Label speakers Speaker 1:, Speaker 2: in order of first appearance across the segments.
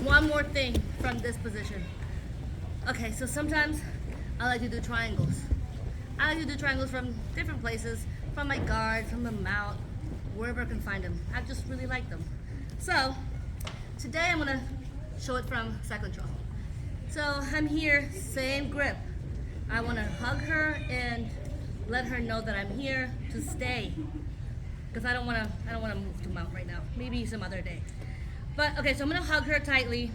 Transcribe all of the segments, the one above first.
Speaker 1: one more thing from this position. Okay, so sometimes I like to do triangles. I like to do triangles from different places, from my guard, from the mount, wherever I can find them. I just really like them. So today I'm gonna show it from side control. So I'm here, same grip. I wanna hug her and let her know that I'm here to stay. Because I don't wanna move to mount right now. Maybe some other day. But okay, so I'm gonna hug her tightly,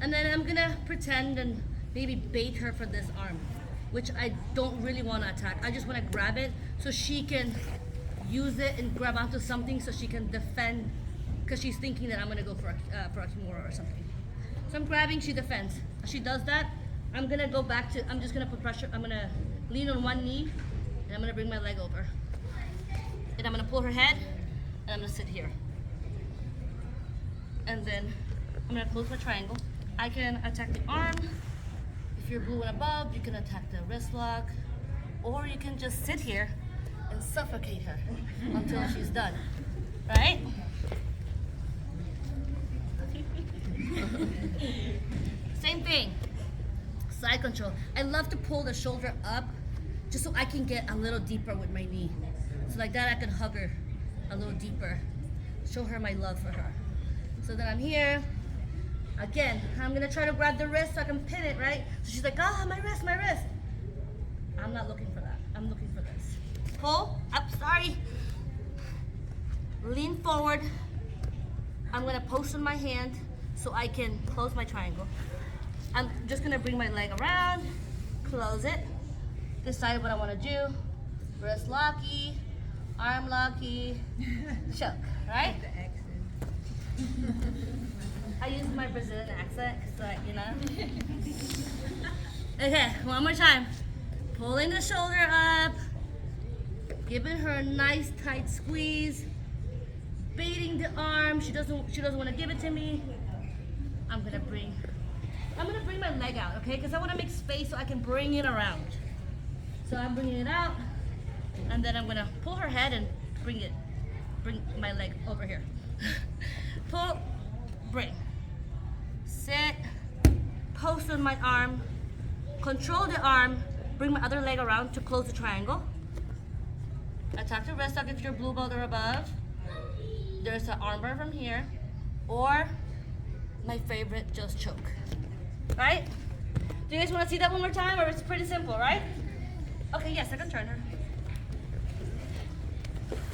Speaker 1: and then I'm gonna pretend and maybe bait her for this arm, which I don't really want to attack. I just want to grab it so she can use it and grab onto something so she can defend, because she's thinking that I'm gonna go for a kimura or something. So I'm grabbing, she defends. As she does that, I'm gonna go back to, I'm just gonna put pressure, I'm gonna lean on one knee, and I'm gonna bring my leg over. And I'm gonna pull her head, and I'm gonna sit here. And then I'm gonna close my triangle. I can attack the arm. If you're blue and above, you can attack the wrist lock, or you can just sit here and suffocate her until she's done, right? Same thing, side control. I love to pull the shoulder up just so I can get a little deeper with my knee. So like that I can hug her a little deeper, show her my love for her. So then I'm here. Again, I'm gonna try to grab the wrist so I can pin it, right? So she's like, ah, my wrist, my wrist. I'm not looking for that. I'm looking for this. Pull, up, sorry. Lean forward. I'm gonna position my hand so I can close my triangle. I'm just gonna bring my leg around, close it, decide what I wanna do. Wrist locky, arm locky, choke, right? I use my Brazilian accent because, you know. Okay, one more time. Pulling the shoulder up, giving her a nice tight squeeze, baiting the arm. She doesn't want to give it to me. I'm gonna bring my leg out, okay? Because I want to make space so I can bring it around. So I'm bringing it out, and then I'm gonna pull her head and bring my leg over here. Pull, bring. Sit, post on my arm, control the arm, bring my other leg around to close the triangle. Attack the wrist lock if you're blue belt or above. There's an armbar from here, or my favorite, just choke. Right? Do you guys want to see that one more time, or it's pretty simple, right? Okay, yes, I can turn her.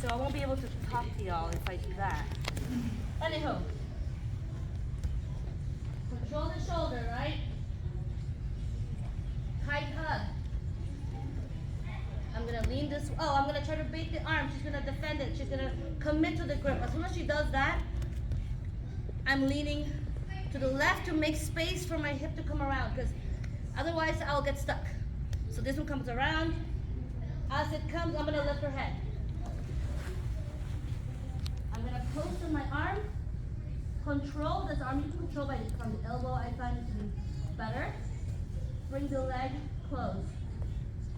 Speaker 1: So I won't be able to talk to y'all if I do that. Anywho. Control the shoulder, right? Tight hug. I'm gonna lean this, I'm gonna try to bait the arm. She's gonna defend it. She's gonna commit to the grip. As soon as she does that, I'm leaning to the left to make space for my hip to come around, because otherwise I'll get stuck. So this one comes around. As it comes, I'm gonna lift her head. I'm gonna post on my arm. Control this arm. You can control from the elbow. I find it to be better. Bring the leg close.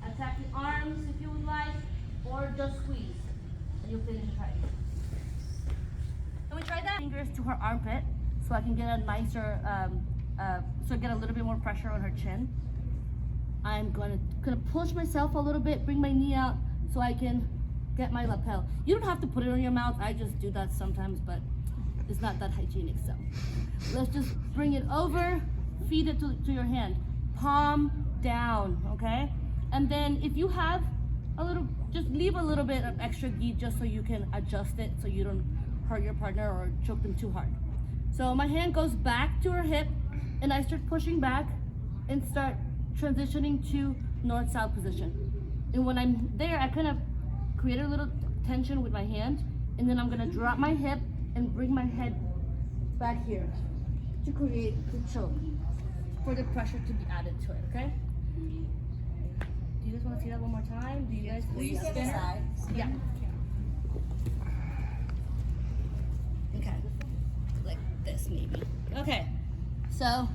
Speaker 1: Attack the arms if you would like, or just squeeze, and you'll finish tight. Can we try that? Fingers to her armpit, so I can get a nicer, so I get a little bit more pressure on her chin. I'm gonna push myself a little bit, bring my knee out, so I can get my lapel. You don't have to put it on your mouth. I just do that sometimes, but it's not that hygienic, so. Let's just bring it over, feed it to your hand. Palm down, okay? And then if you have a little, just leave a little bit of extra gi just so you can adjust it so you don't hurt your partner or choke them too hard. So my hand goes back to her hip, and I start pushing back and start transitioning to north-south position. And when I'm there, I kind of create a little tension with my hand, and then I'm gonna drop my hip and bring my head back here to create the choke for the pressure to be added to it, okay? Do you guys want to see that one more time? Do you guys see the spinner? Yeah. Okay. Like this maybe. Okay. So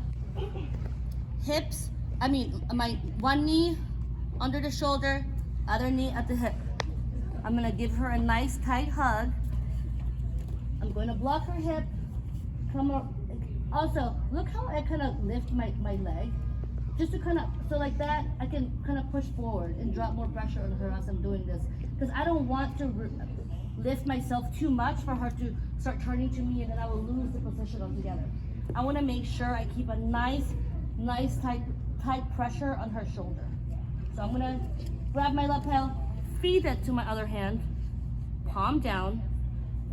Speaker 1: hips, my one knee under the shoulder, other knee at the hip. I'm gonna give her a nice tight hug. I'm going to block her hip, come Also, look how I kind of lift my leg. Just to kind of, so like that, I can kind of push forward and drop more pressure on her as I'm doing this. Because I don't want to lift myself too much for her to start turning to me and then I will lose the position altogether. I want to make sure I keep a nice tight pressure on her shoulder. So I'm gonna grab my lapel, feed it to my other hand, palm down,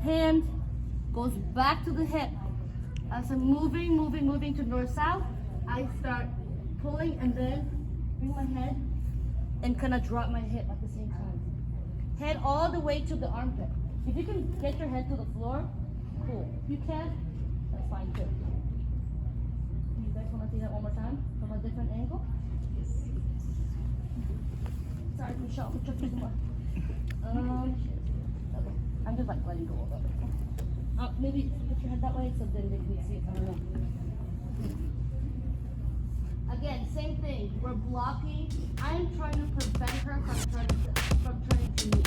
Speaker 1: hand goes back to the hip. As I'm moving to north-south, I start pulling and then bring my head and kind of drop my hip at the same time. Head all the way to the armpit. If you can get your head to the floor, cool. If you can't, that's fine too. You guys want to see that one more time from a different angle? Sorry, Michelle, I'm tripping more. Okay. I'm just like letting go of it. Maybe put your head that way so then they can see it. I don't know. Again, same thing. We're blocking. I am trying to prevent her from turning to me.